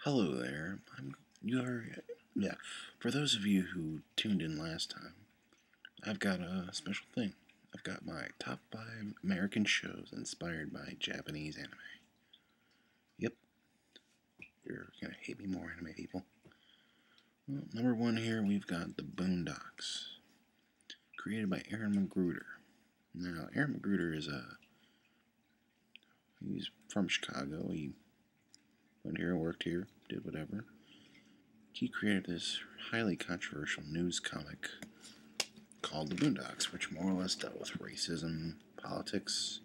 Hello there. You're yeah. For those of you who tuned in last time, I've got a special thing. I've got my top 5 American shows inspired by Japanese anime. Yep, you're gonna hate me more, anime people. Well, number 1 here, we've got The Boondocks, created by Aaron McGruder. Now, Aaron McGruder he's from Chicago. He went here, worked here, did whatever. He created this highly controversial news comic called The Boondocks, which more or less dealt with racism, politics,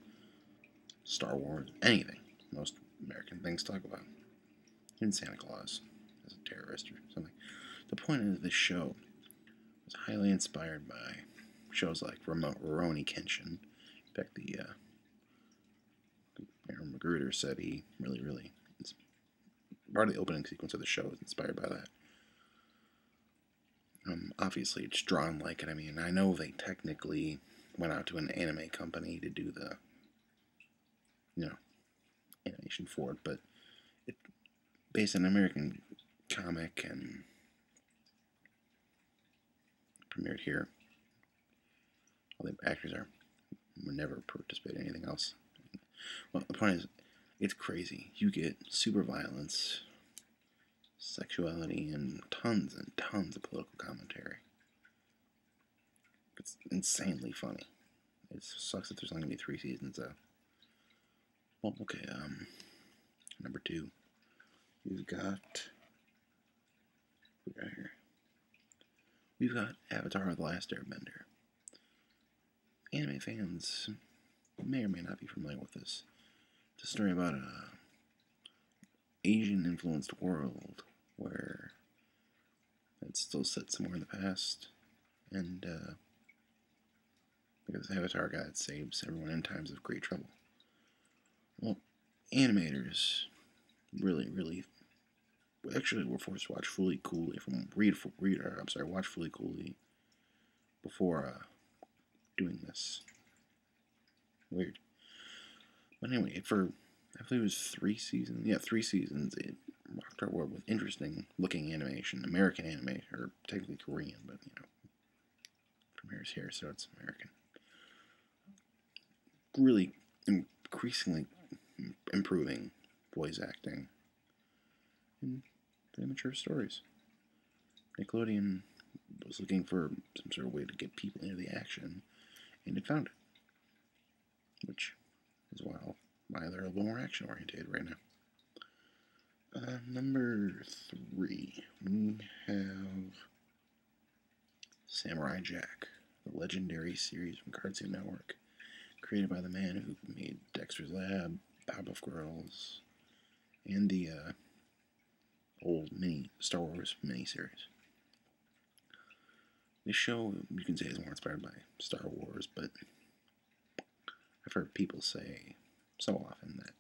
Star Wars, anything most American things talk about. Even Santa Claus as a terrorist or something. The point is, this show was highly inspired by shows like Rurouni Kenshin. In fact, Aaron McGruder said he really, part of the opening sequence of the show is inspired by that. Obviously, it's drawn like it. I mean, I know they technically went out to an anime company to do the, animation for it, but it based on an American comic and premiered here. All the actors were never participated in anything else. Well, the point is, it's crazy. You get super violence, sexuality, and tons of political commentary. It's insanely funny. It sucks that there's only gonna be 3 seasons though. Well, okay. Number 2, we've got here. We've got Avatar: The Last Airbender. Anime fans may or may not be familiar with this. It's a story about a Asian-influenced world where it's still set somewhere in the past, and because the Avatar God saves everyone in times of great trouble. Well, animators really actually were forced to watch Fooly Cooley watch Fooly Cooley before doing this. Weird. But anyway, I believe it was 3 seasons. Yeah, 3 seasons. It rocked our world with interesting looking animation. American animation, or technically Korean, but premieres here, so it's American. Really increasingly improving voice acting and very mature stories. Nickelodeon was looking for some sort of way to get people into the action, and it found it, which is why they're a little more action oriented right now. Number 3, we have Samurai Jack, the legendary series from Cartoon Network, created by the man who made Dexter's Lab, Powerpuff Girls, and the old Star Wars miniseries. This show, you can say, is more inspired by Star Wars, but I've heard people say so often that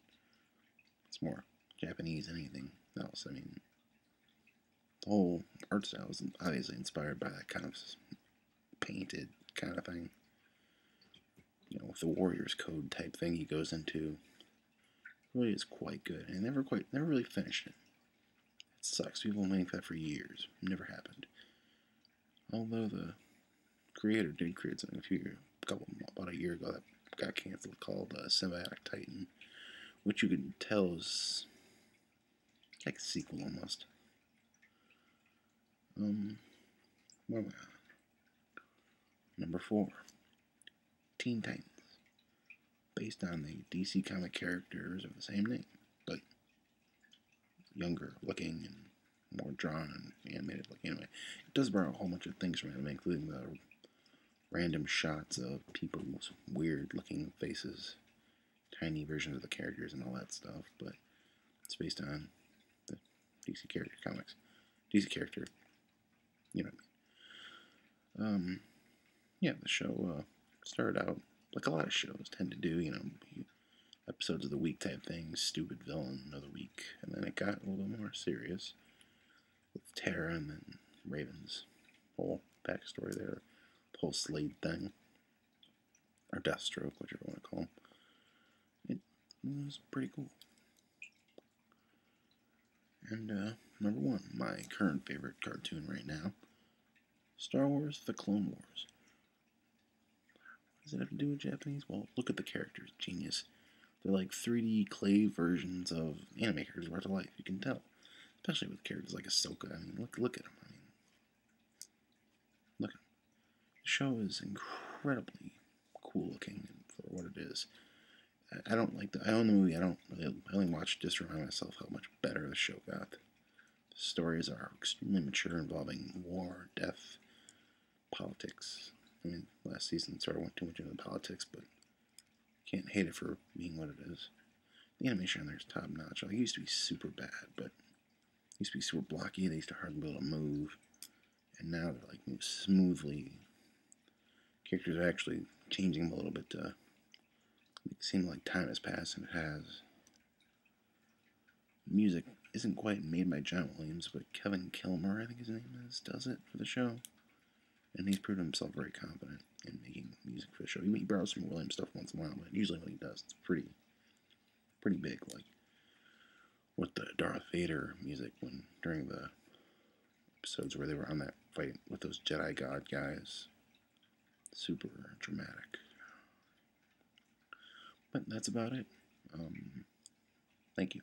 it's more Japanese than anything else. I mean, the whole art style is obviously inspired by that kind of painted kind of thing. With the Warriors Code type thing he goes into, really is quite good. And never really finished it. It sucks. People have been waiting for that for years. Never happened. Although the creator did create something about a year ago that got canceled called Symbiotic Titan, which you could tell is like a sequel almost. Where am I on? Number 4, Teen Titans, based on the DC comic characters of the same name, but younger looking and more drawn and animated looking. Anyway, it does borrow a whole bunch of things from anime, including the random shots of people's weird looking faces, tiny versions of the characters and all that stuff, but it's based on the DC character comics. DC character, you know what I mean. Yeah, the show started out like a lot of shows tend to do, episodes of the week type things, stupid villain of the week, and then it got a little bit more serious with Terra and then Raven's whole backstory there, the whole Slade thing, or Deathstroke, whichever you want to call him. It was pretty cool. And number 1, my current favorite cartoon right now, Star Wars: The Clone Wars. What does it have to do with Japanese? Well, look at the characters. Genius. They're like 3D clay versions of anime characters brought to life. You can tell, especially with characters like Ahsoka. I mean, look at them. I mean, look at them. The show is incredibly cool looking for what it is. I don't like I own the movie. I only watched just to remind myself how much better the show got. The stories are extremely mature, involving war, death, politics. I mean, last season sort of went too much into politics, but can't hate it for being what it is. The animation on there is top notch. Like, it used to be super bad, but it used to be super blocky. They used to hardly be able to move, and now they're like move smoothly. Characters are actually changing them a little bit to make it seem like time has passed, and it has. Music isn't quite made by John Williams, but Kevin Kilmer, I think his name is, does it for the show. And he's proven himself very competent in making music for the show. He borrows some Williams stuff once in a while, but usually when he does, it's pretty big. Like with the Darth Vader music during the episodes where they were on that fight with those Jedi God guys. Super dramatic. But that's about it. Thank you.